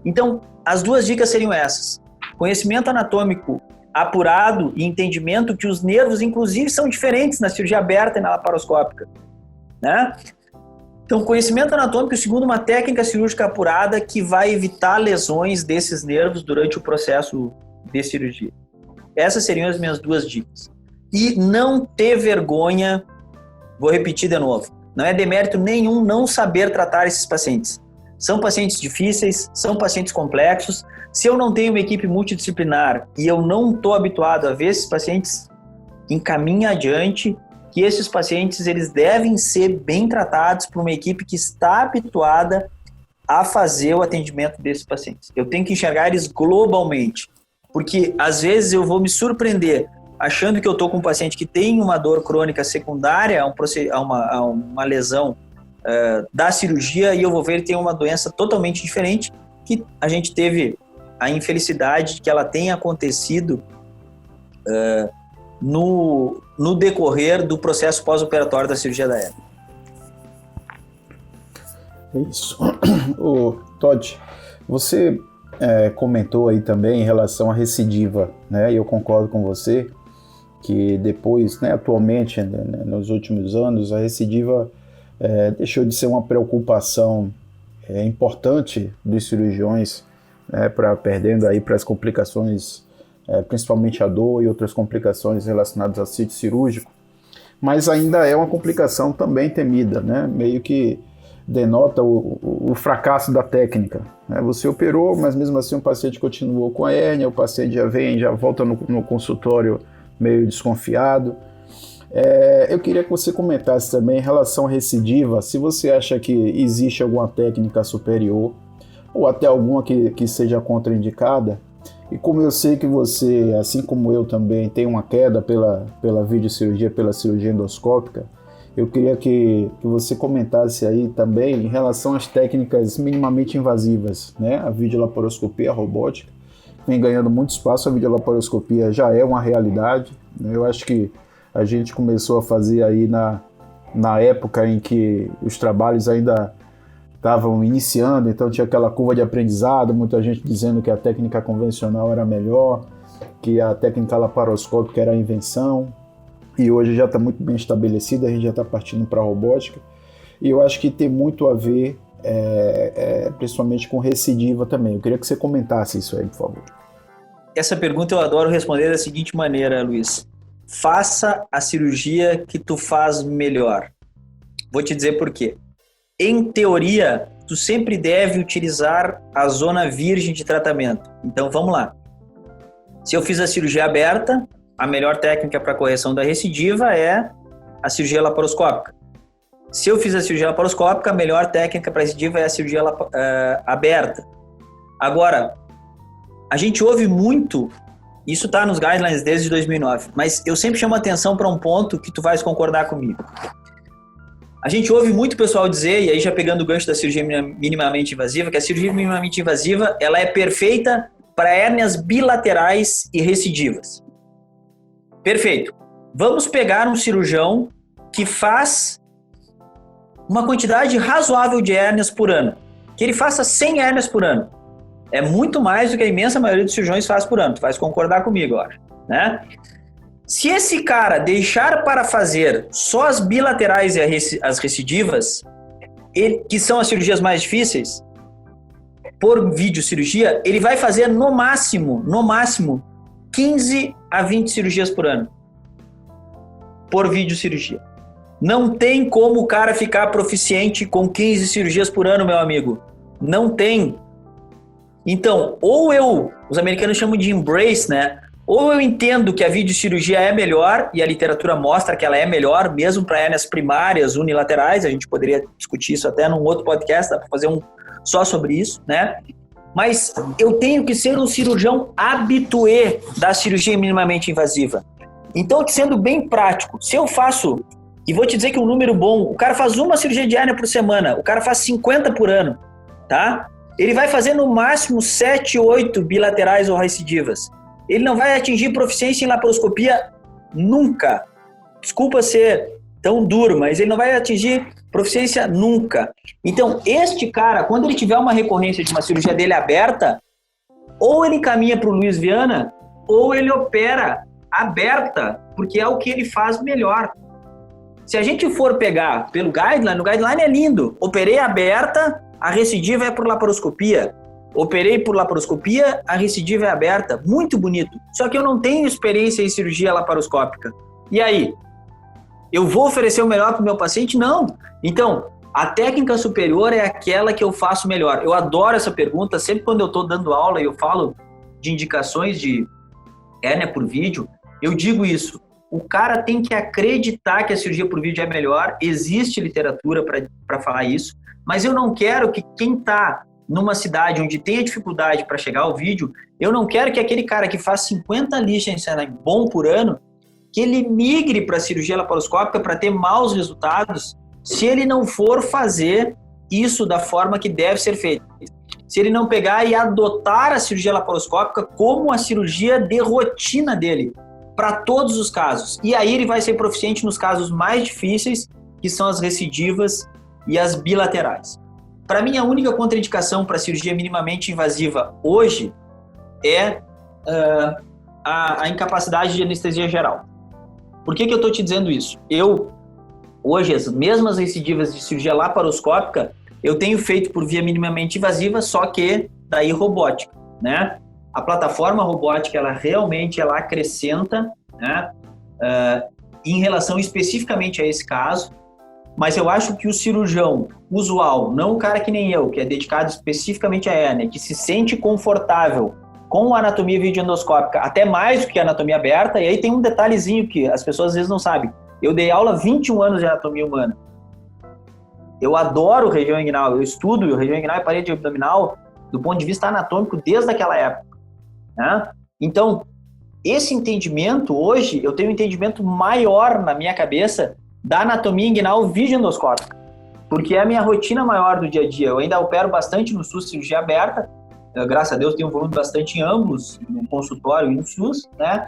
Então, as duas dicas seriam essas. Conhecimento anatômico apurado e entendimento que os nervos, inclusive, são diferentes na cirurgia aberta e na laparoscópica, né? Então, conhecimento anatômico, segundo uma técnica cirúrgica apurada que vai evitar lesões desses nervos durante o processo de cirurgia. Essas seriam as minhas duas dicas. E não ter vergonha, vou repetir de novo, não é demérito nenhum não saber tratar esses pacientes. São pacientes difíceis, são pacientes complexos. Se eu não tenho uma equipe multidisciplinar e eu não estou habituado a ver esses pacientes, encaminhe adiante que esses pacientes eles devem ser bem tratados por uma equipe que está habituada a fazer o atendimento desses pacientes. Eu tenho que enxergar eles globalmente, porque às vezes eu vou me surpreender achando que eu estou com um paciente que tem uma dor crônica secundária a uma lesão da cirurgia e eu vou ver ele tem uma doença totalmente diferente que a gente teve a infelicidade de que ela tenha acontecido no decorrer do processo pós-operatório da cirurgia da hérnia. É isso. O Todd, você comentou aí também em relação à recidiva, né? E eu concordo com você que depois, né, atualmente, né, nos últimos anos, a recidiva deixou de ser uma preocupação importante dos cirurgiões, né, perdendo aí para as complicações, principalmente a dor e outras complicações relacionadas ao sítio cirúrgico, mas ainda é uma complicação também temida, né, meio que denota o fracasso da técnica, né? Você operou, mas mesmo assim o paciente continuou com a hérnia, o paciente já volta no consultório meio desconfiado. Eu queria que você comentasse também em relação à recidiva, se você acha que existe alguma técnica superior ou até alguma que seja contraindicada. E como eu sei que você, assim como eu também, tem uma queda pela videocirurgia, pela cirurgia endoscópica, eu queria que você comentasse aí também em relação às técnicas minimamente invasivas, né? A videolaparoscopia, a robótica, vem ganhando muito espaço, a videolaparoscopia já é uma realidade, né? Eu acho que a gente começou a fazer aí na época em que os trabalhos ainda estavam iniciando, então tinha aquela curva de aprendizado, muita gente dizendo que a técnica convencional era melhor, que a técnica laparoscópica era a invenção, e hoje já está muito bem estabelecida, a gente já está partindo para a robótica, e eu acho que tem muito a ver, principalmente com recidiva também. Eu queria que você comentasse isso aí, por favor. Essa pergunta eu adoro responder da seguinte maneira, Luiz. Faça a cirurgia que tu faz melhor. Vou te dizer por quê. Em teoria, tu sempre deve utilizar a zona virgem de tratamento. Então, vamos lá. Se eu fiz a cirurgia aberta, a melhor técnica para correção da recidiva é a cirurgia laparoscópica. Se eu fiz a cirurgia laparoscópica, a melhor técnica para recidiva é a cirurgia aberta. Agora, a gente ouve muito, isso está nos guidelines desde 2009, mas eu sempre chamo a atenção para um ponto que tu vais concordar comigo. A gente ouve muito pessoal dizer, e aí já pegando o gancho da cirurgia minimamente invasiva, que a cirurgia minimamente invasiva ela é perfeita para hérnias bilaterais e recidivas. Perfeito. Vamos pegar um cirurgião que faz uma quantidade razoável de hérnias por ano. Que ele faça 100 hérnias por ano. É muito mais do que a imensa maioria dos cirurgiões faz por ano. Tu vais concordar comigo, eu acho, né? Se esse cara deixar para fazer só as bilaterais e as recidivas, que são as cirurgias mais difíceis, por videocirurgia, ele vai fazer no máximo, 15 a 20 cirurgias por ano. Por videocirurgia. Não tem como o cara ficar proficiente com 15 cirurgias por ano, meu amigo. Não tem. Então, os americanos chamam de embrace, né? Ou eu entendo que a videocirurgia é melhor, e a literatura mostra que ela é melhor, mesmo para hérnias primárias, unilaterais, a gente poderia discutir isso até num outro podcast, dá para fazer um só sobre isso, né? Mas eu tenho que ser um cirurgião habitué da cirurgia minimamente invasiva. Então, sendo bem prático, se eu faço E vou te dizer que um número bom, o cara faz uma cirurgia de hérnia por semana, o cara faz 50 por ano, tá? Ele vai fazer no máximo 7, 8 bilaterais ou recidivas. Ele não vai atingir proficiência em laparoscopia nunca. Desculpa ser tão duro, mas ele não vai atingir proficiência nunca. Então, este cara, quando ele tiver uma recorrência de uma cirurgia dele aberta, ou ele caminha para o Luiz Viana, ou ele opera aberta, porque é o que ele faz melhor. Se a gente for pegar pelo guideline, o guideline é lindo. Operei aberta, a recidiva é por laparoscopia. Operei por laparoscopia, a recidiva é aberta. Muito bonito. Só que eu não tenho experiência em cirurgia laparoscópica. E aí? Eu vou oferecer o melhor para o meu paciente? Não. Então, a técnica superior é aquela que eu faço melhor. Eu adoro essa pergunta. Sempre quando eu estou dando aula e eu falo de indicações de hérnia por vídeo, eu digo isso. O cara tem que acreditar que a cirurgia por vídeo é melhor. Existe literatura para falar isso. Mas eu não quero que quem está numa cidade onde tem a dificuldade para chegar ao vídeo, eu não quero que aquele cara que faz 50 Liechtenstein bom por ano, que ele migre para a cirurgia laparoscópica para ter maus resultados, se ele não for fazer isso da forma que deve ser feito. Se ele não pegar e adotar a cirurgia laparoscópica como a cirurgia de rotina dele, para todos os casos. E aí ele vai ser proficiente nos casos mais difíceis, que são as recidivas e as bilaterais. Para mim, a única contraindicação para cirurgia minimamente invasiva hoje é a incapacidade de anestesia geral. Por que eu estou te dizendo isso? Hoje, as mesmas recidivas de cirurgia laparoscópica, eu tenho feito por via minimamente invasiva, só que daí robótica, né? A plataforma robótica, ela realmente acrescenta, né? Em relação especificamente a esse caso, mas eu acho que o cirurgião usual, não o cara que nem eu, que é dedicado especificamente à hérnia, que se sente confortável com a anatomia videoendoscópica, até mais do que a anatomia aberta, e aí tem um detalhezinho que as pessoas às vezes não sabem. Eu dei aula 21 anos de anatomia humana. Eu adoro região inguinal, eu estudo região inguinal e parede abdominal do ponto de vista anatômico desde aquela época, né? Então, esse entendimento hoje, eu tenho um entendimento maior na minha cabeça da anatomia inguinal videoendoscópica, porque é a minha rotina maior do dia a dia. Eu ainda opero bastante no SUS cirurgia aberta, graças a Deus tenho um volume bastante em ambos, no consultório e no SUS, né?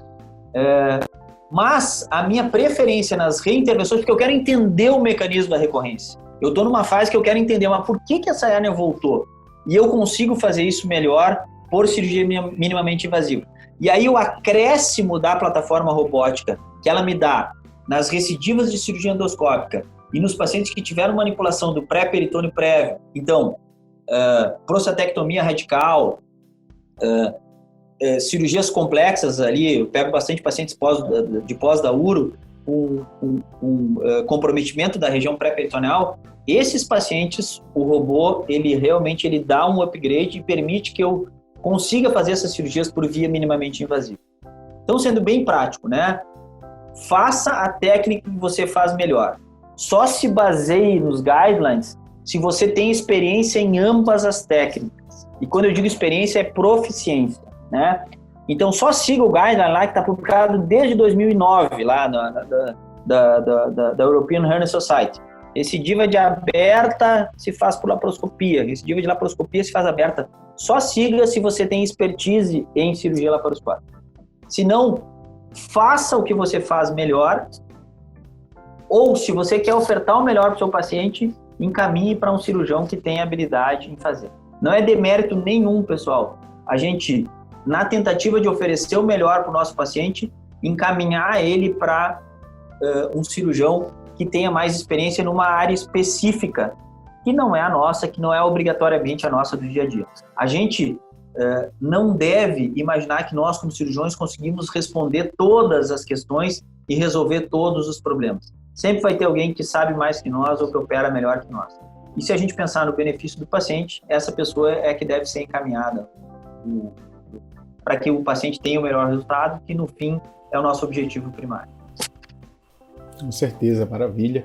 Mas a minha preferência nas reintervenções, porque eu quero entender o mecanismo da recorrência. Eu estou numa fase que eu quero entender, mas por que essa hérnia voltou? E eu consigo fazer isso melhor por cirurgia minimamente invasiva. E aí o acréscimo da plataforma robótica, que ela me dá nas recidivas de cirurgia endoscópica e nos pacientes que tiveram manipulação do pré-peritônio prévio, então, prostatectomia radical, cirurgias complexas ali, eu pego bastante pacientes de pós da uro, com comprometimento da região pré-peritoneal, esses pacientes, o robô, ele realmente dá um upgrade e permite que eu consiga fazer essas cirurgias por via minimamente invasiva. Então, sendo bem prático, né? Faça a técnica que você faz melhor. Só se baseie nos guidelines se você tem experiência em ambas as técnicas. E quando eu digo experiência, é proficiência, né? Então, só siga o guideline lá que está publicado desde 2009, lá da European Hernia Society. Recidiva de aberta se faz por laparoscopia, recidiva de laparoscopia se faz aberta. Só siga se você tem expertise em cirurgia laparoscópica. Se não, faça o que você faz melhor, ou se você quer ofertar o melhor para o seu paciente, encaminhe para um cirurgião que tem habilidade em fazer. Não é demérito nenhum, pessoal. A gente, na tentativa de oferecer o melhor para o nosso paciente, encaminhar ele para um cirurgião que tenha mais experiência numa área específica, que não é a nossa, que não é obrigatoriamente a nossa do dia a dia. A gente não deve imaginar que nós, como cirurgiões, conseguimos responder todas as questões e resolver todos os problemas. Sempre vai ter alguém que sabe mais que nós ou que opera melhor que nós. E se a gente pensar no benefício do paciente, essa pessoa é que deve ser encaminhada para que o paciente tenha o melhor resultado, que no fim é o nosso objetivo primário. Com certeza, maravilha.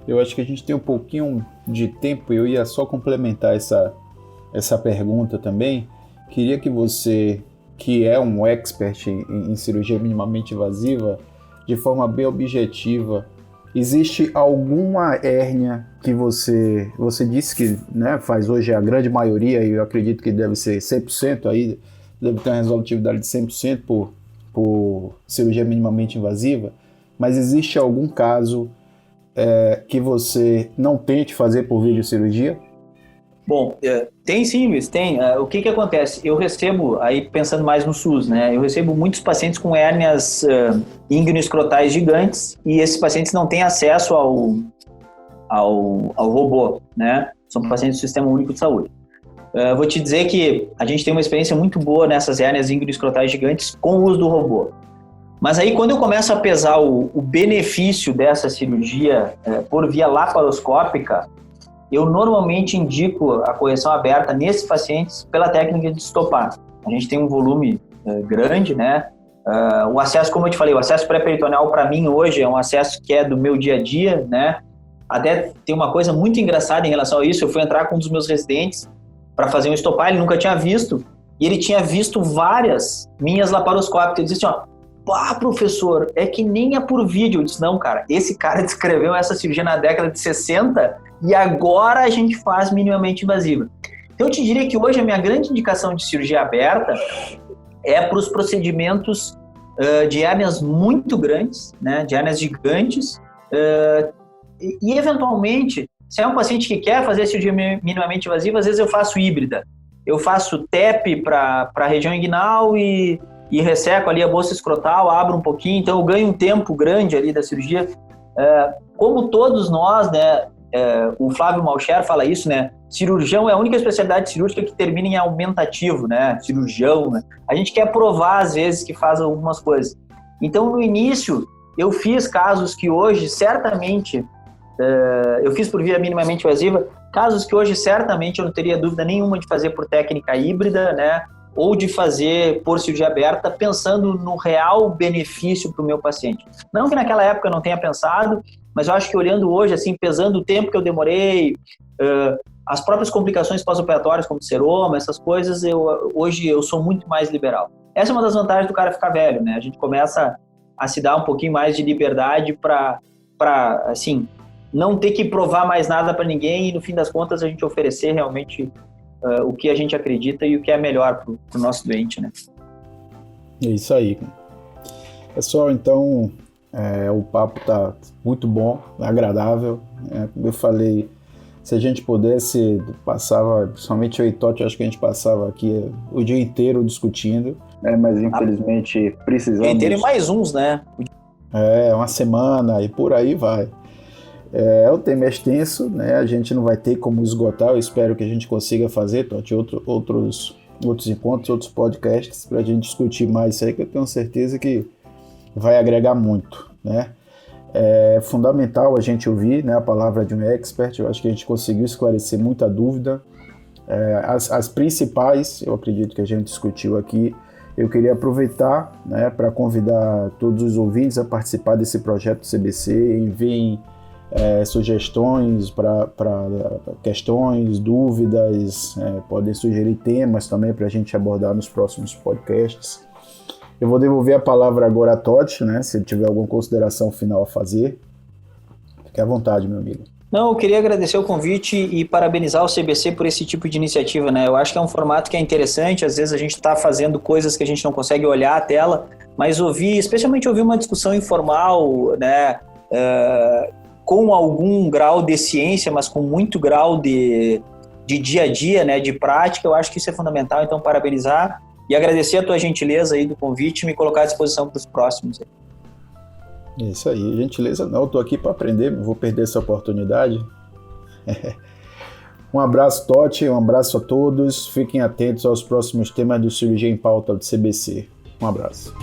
Eu acho que a gente tem um pouquinho de tempo e eu ia só complementar essa pergunta também. Queria que você, que é um expert em cirurgia minimamente invasiva, de forma bem objetiva, Existe alguma hérnia que você disse que, né, faz hoje a grande maioria, e eu acredito que deve ser 100%, aí deve ter uma resolutividade de 100% por cirurgia minimamente invasiva, mas existe algum caso que você não tente fazer por videocirurgia? Bom, tem sim, Luiz, tem. O que acontece? Eu recebo, aí pensando mais no SUS, né? Eu recebo muitos pacientes com hérnias íngeo-escrotais gigantes e esses pacientes não têm acesso ao robô, né? São pacientes do Sistema Único de Saúde. Vou te dizer que a gente tem uma experiência muito boa nessas hérnias íngeo-escrotais gigantes com o uso do robô. Mas aí, quando eu começo a pesar o benefício dessa cirurgia por via laparoscópica, eu normalmente indico a correção aberta nesses pacientes pela técnica de estopar. A gente tem um volume grande, né? O acesso, como eu te falei, o acesso pré-peritoneal para mim hoje é um acesso que é do meu dia a dia, né? Até tem uma coisa muito engraçada em relação a isso. Eu fui entrar com um dos meus residentes para fazer um estopar, ele nunca tinha visto, e ele tinha visto várias minhas laparoscópicas. Ele disse assim, ó, professor, é que nem é por vídeo. Eu disse, não, cara, esse cara descreveu essa cirurgia na década de 60 e agora a gente faz minimamente invasiva. Então eu te diria que hoje a minha grande indicação de cirurgia aberta é para os procedimentos de hérnias muito grandes, né, de hérnias gigantes, e eventualmente, se é um paciente que quer fazer cirurgia minimamente invasiva, às vezes eu faço híbrida. Eu faço TEP para a região inguinal e resseco ali a bolsa escrotal, abro um pouquinho, então eu ganho um tempo grande ali da cirurgia. Como todos nós, né, o Flávio Malcher fala isso, né, cirurgião é a única especialidade cirúrgica que termina em aumentativo, né, cirurgião, né? A gente quer provar às vezes que faz algumas coisas. Então no início eu fiz casos que hoje certamente, eu fiz por via minimamente invasiva, casos que hoje certamente eu não teria dúvida nenhuma de fazer por técnica híbrida, né, ou de fazer por cirurgia aberta, pensando no real benefício para o meu paciente. Não que naquela época eu não tenha pensado, mas eu acho que olhando hoje, assim, pesando o tempo que eu demorei, as próprias complicações pós-operatórias, como seroma, essas coisas, hoje eu sou muito mais liberal. Essa é uma das vantagens do cara ficar velho, né? A gente começa a se dar um pouquinho mais de liberdade para assim, não ter que provar mais nada para ninguém e, no fim das contas, a gente oferecer realmente o que a gente acredita e o que é melhor para o nosso doente, né? É isso aí. Pessoal, então, o papo tá muito bom, agradável. Como eu falei, se a gente pudesse, passava, principalmente eu e Totti, acho que a gente passava aqui o dia inteiro discutindo, mas infelizmente precisamos... O dia inteiro e mais uns, né? Uma semana e por aí vai. O tema é extenso, né? A gente não vai ter como esgotar. Eu espero que a gente consiga fazer, Totti, outros encontros, outros podcasts para a gente discutir mais isso aí, que eu tenho certeza que vai agregar muito, né? É fundamental a gente ouvir, né, a palavra de um expert. Eu acho que a gente conseguiu esclarecer muita dúvida. As principais, eu acredito que a gente discutiu aqui. Eu queria aproveitar, né, para convidar todos os ouvintes a participar desse projeto do CBC, enviem sugestões para questões, dúvidas, podem sugerir temas também para a gente abordar nos próximos podcasts. Eu vou devolver a palavra agora a Totti, né, se ele tiver alguma consideração final a fazer. Fique à vontade, meu amigo. Não, eu queria agradecer o convite e parabenizar o CBC por esse tipo de iniciativa, né? Eu acho que é um formato que é interessante, às vezes a gente está fazendo coisas que a gente não consegue olhar a tela, mas especialmente ouvir uma discussão informal, né, com algum grau de ciência, mas com muito grau de dia a dia, né, de prática, eu acho que isso é fundamental, então parabenizar e agradecer a tua gentileza aí do convite e me colocar à disposição para os próximos. Isso aí, gentileza não, eu tô aqui para aprender, não vou perder essa oportunidade. Um abraço, Totti, um abraço a todos, fiquem atentos aos próximos temas do Cirurgia em Pauta do CBC. Um abraço.